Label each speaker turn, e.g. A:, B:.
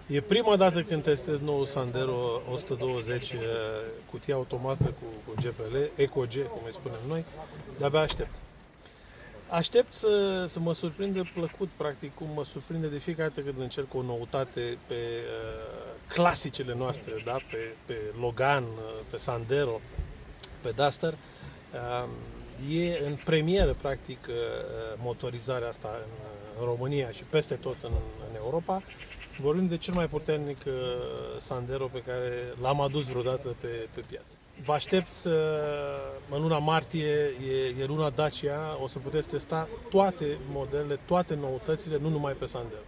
A: E prima dată când testez nou Sandero 120 cutie automată cu GPL, EcoG, cum îi spunem noi, de-abia aștept. Aștept să mă surprindă plăcut, practic, cum mă surprinde de fiecare dată când încerc o noutate pe clasicele noastre, da? Pe Logan, pe Sandero, pe Duster. E în premieră, practic, motorizarea asta în România și peste tot în Europa. Vorbim de cel mai puternic Sandero pe care l-am adus vreodată pe piață. Vă aștept în luna martie, e luna Dacia, o să puteți testa toate modelele, toate noutățile, nu numai pe Sandero.